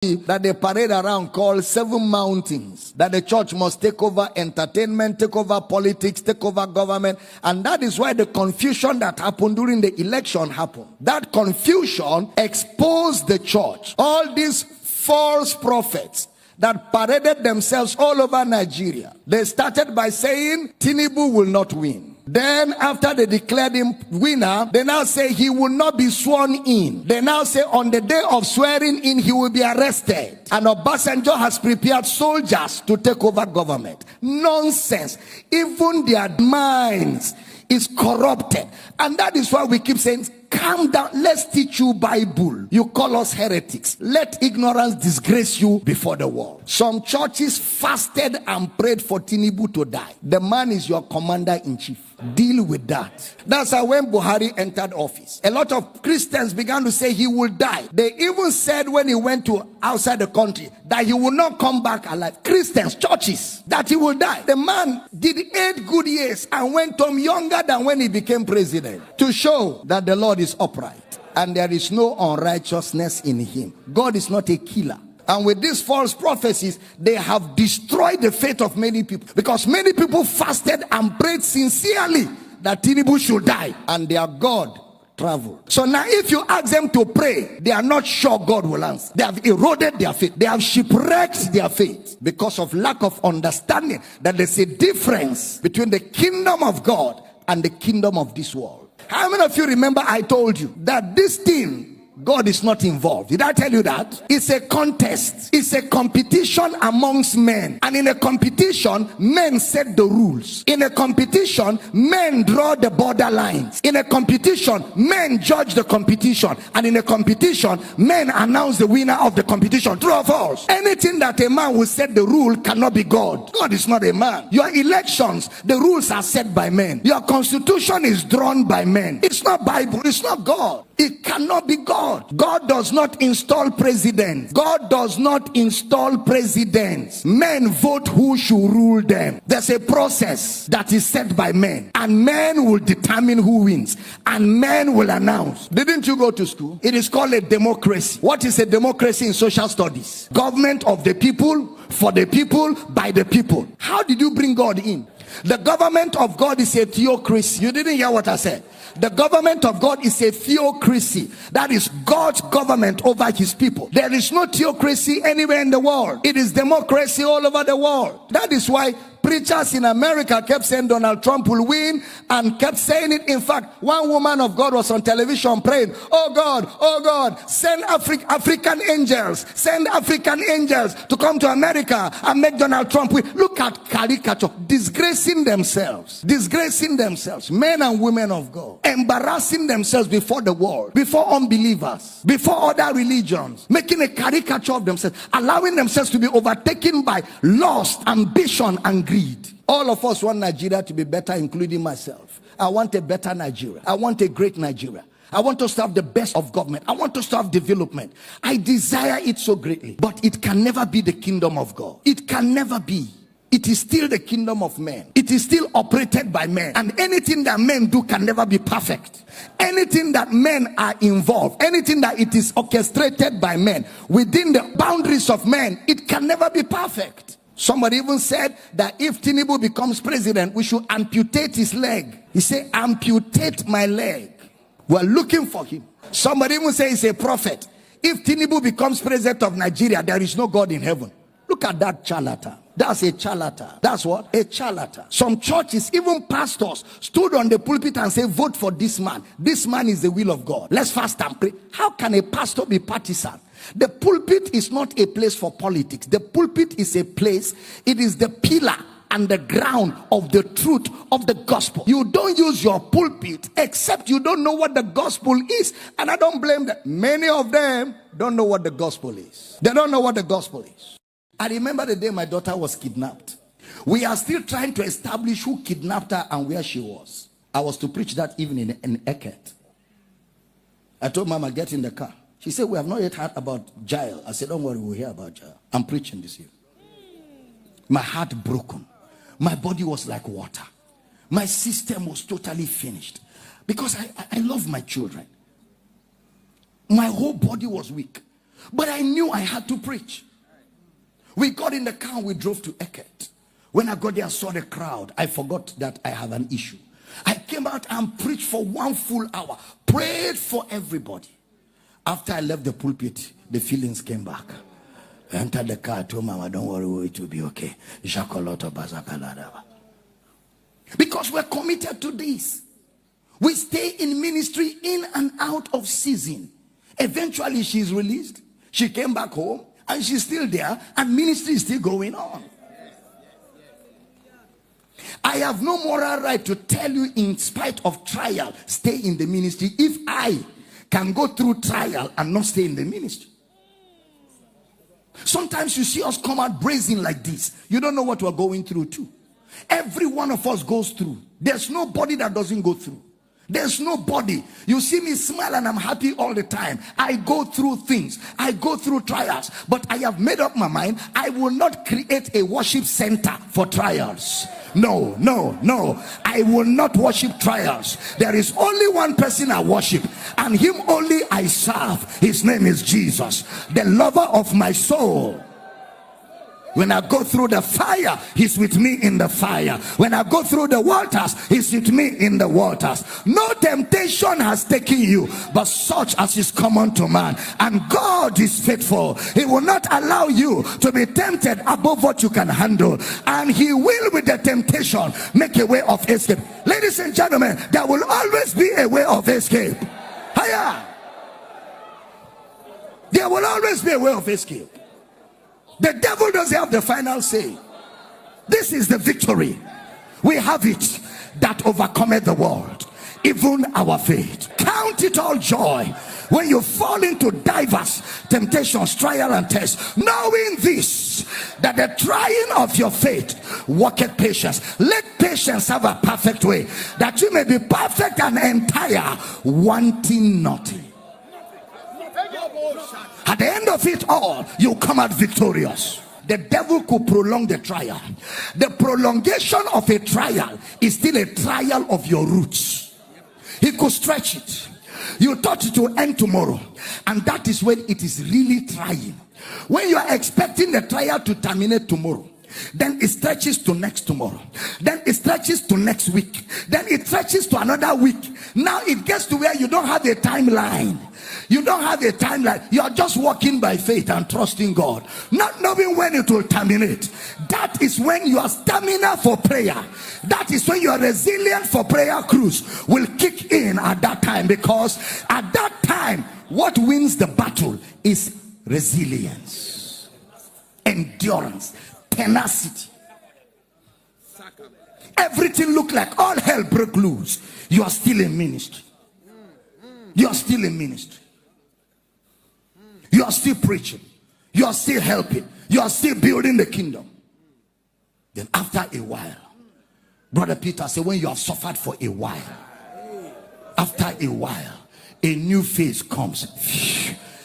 that they parade around called 7 mountains, that the church must take over entertainment, take over politics, take over government. And that is why the confusion that happened during the election happened. That confusion exposed the church. All these false prophets that paraded themselves all over Nigeria, they started by saying Tinubu will not win. Then after they declared him winner, they now say he will not be sworn in. They now say on the day of swearing in, he will be arrested. And Obasanjo has prepared soldiers to take over government. Nonsense. Even their minds is corrupted. And that is why we keep saying, calm down, let's teach you Bible. You call us heretics. Let ignorance disgrace you before the world. Some churches fasted and prayed for Tinubu to die. The man is your commander-in-chief. Deal with that. That's how when Buhari entered office, a lot of Christians began to say he will die. They even said when he went to outside the country that he will not come back alive. Christians, churches, that he will die. The man did 8 good years and went home younger than when he became president, to show that the Lord is upright and there is no unrighteousness in him. God is not a killer. And with these false prophecies, they have destroyed the faith of many people. Because many people fasted and prayed sincerely that Tinubu should die. And their God traveled. So now if you ask them to pray, they are not sure God will answer. They have eroded their faith. They have shipwrecked their faith because of lack of understanding that there's a difference between the kingdom of God and the kingdom of this world. How many of you remember I told you that this thing, God is not involved? Did I tell you that? It's a contest. It's a competition amongst men. And in a competition, men set the rules. In a competition, men draw the borderlines. In a competition, men judge the competition. And in a competition, men announce the winner of the competition. True or false? Anything that a man will set the rule cannot be God. God is not a man. Your elections, the rules are set by men. Your constitution is drawn by men. It's not Bible. It's not God. It cannot be God. God does not install presidents. God does not install presidents. Men vote who should rule them. There's a process that is set by men, and men will determine who wins, and men will announce. Didn't you go to school? It is called a democracy. What is a democracy in social studies? Government of the people, for the people, by the people. How did you bring God in? The government of God is a theocracy. You didn't hear what I said. The government of God is a theocracy. That is God's government over his people. There is no theocracy anywhere in the world. It is democracy all over the world. That is why preachers in America kept saying Donald Trump will win, and kept saying it. In fact, one woman of God was on television praying, oh God, send African angels to come to America and make Donald Trump win. Look at caricature, disgracing themselves, men and women of God, embarrassing themselves before the world, before unbelievers, before other religions, making a caricature of themselves, allowing themselves to be overtaken by lust, ambition, and greed. All of us want Nigeria to be better, including myself. I want a better Nigeria. I want a great Nigeria. I want us to have the best of government. I want us to have development. I desire it so greatly. But it can never be the kingdom of God. It can never be. It is still the kingdom of men. It is still operated by men. And anything that men do can never be perfect. Anything that men are involved, anything that it is orchestrated by men, within the boundaries of men, it can never be perfect. Somebody even said that if Tinubu becomes president, we should amputate his leg. He said, amputate my leg. We're looking for him. Somebody even said he's a prophet. If Tinubu becomes president of Nigeria, there is no God in heaven. Look at that charlatan. That's a charlatan. That's what? A charlatan. Some churches, even pastors, stood on the pulpit and said, vote for this man. This man is the will of God. Let's fast and pray. How can a pastor be partisan? The pulpit is not a place for politics. The pulpit is a place, it is the pillar and the ground of the truth of the gospel. You don't use your pulpit except you don't know what the gospel is. And I don't blame them. Many of them don't know what the gospel is. They don't know what the gospel is. I remember the day my daughter was kidnapped. We are still trying to establish who kidnapped her and where she was. I was to preach that evening in Eket. I told Mama, get in the car. She said, we have not yet heard about Jael. I said, don't worry, we'll hear about Jael. I'm preaching this year. My heart broken. My body was like water. My system was totally finished. Because I love my children. My whole body was weak. But I knew I had to preach. We got in the car, we drove to Eket. When I got there, I saw the crowd. I forgot that I have an issue. I came out and preached for 1 full hour. Prayed for everybody. After I left the pulpit, the feelings came back. I entered the car, I told Mama, don't worry, it will be okay. Because we're committed to this. We stay in ministry in and out of season. Eventually, she's released. She came back home and she's still there, and ministry is still going on. I have no moral right to tell you, in spite of trial, stay in the ministry, if I can go through trial and not stay in the ministry. Sometimes you see us come out brazen like this. You don't know what we're going through too. Every one of us goes through. There's nobody that doesn't go through. There's nobody. You see me smile and I'm happy all the time. I go through things. I go through trials. But I have made up my mind. I will not create a worship center for trials. No, no, no. I will not worship trials. There is only one person I worship, and him only I serve. His name is Jesus, the lover of my soul. When I go through the fire, he's with me in the fire. When I go through the waters, he's with me in the waters. No temptation has taken you, but such as is common to man. And God is faithful. He will not allow you to be tempted above what you can handle. And he will, with the temptation, make a way of escape. Ladies and gentlemen, there will always be a way of escape. Higher. There will always be a way of escape. The devil doesn't have the final say. This is the victory. We have it that overcometh the world, even our faith. Count it all joy when you fall into diverse temptations, trial and tests, knowing this, that the trying of your faith worketh patience. Let patience have a perfect way, that you may be perfect and entire, wanting nothing. At the end of it all, you come out victorious. The devil could prolong the trial. The prolongation of a trial is still a trial of your roots. He could stretch it. You thought it will end tomorrow, and that is when it is really trying. When you are expecting the trial to terminate tomorrow, then it stretches to next tomorrow, then it stretches to next week, then it stretches to another week. Now it gets to where you don't have a timeline. You don't have a timeline. You are just walking by faith and trusting God, not knowing when it will terminate. That is when your stamina for prayer, that is when your resilience for prayer cruise will kick in at that time. Because at that time, what wins the battle is resilience, endurance, tenacity. Everything look like all hell broke loose. You are still in ministry. You are still in ministry. You are still preaching. You are still helping. You are still building the kingdom. Then after a while, Brother Peter said, when you have suffered for a while, after a while, a new phase comes.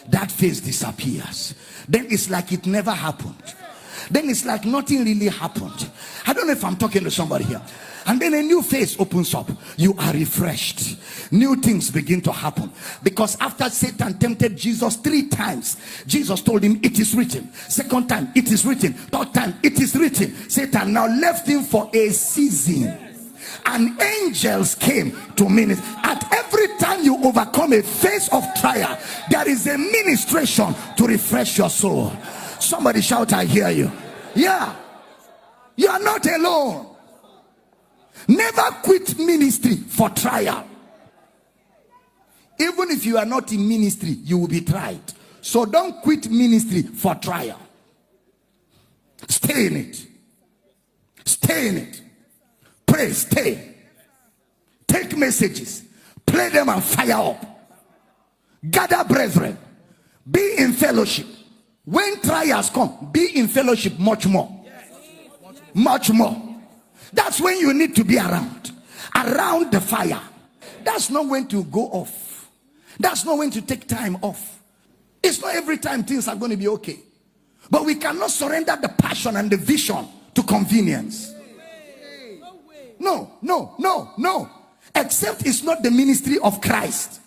That phase disappears. Then it's like it never happened. Then it's like nothing really happened. I don't know if I'm talking to somebody here. And then a new phase opens up. You are refreshed. New things begin to happen. Because after Satan tempted Jesus 3 times, Jesus told him, it is written. Second time, it is written. Third time, it is written. Satan now left him for a season. And angels came to minister. At every time you overcome a phase of trial, there is a ministration to refresh your soul. Somebody shout, I hear you. Yeah. You are not alone. Never quit ministry for trial. Even if you are not in ministry, you will be tried. So don't quit ministry for trial. Stay in it. Stay in it. Pray, stay. Take messages. Play them and fire up. Gather brethren. Be in fellowship. When trials come, be in fellowship much more. Much more. That's when you need to be around the fire. That's not when to go off. That's not when to take time off. It's not every time things are going to be okay. But we cannot surrender the passion and the vision to convenience. No. Except it's not the ministry of Christ.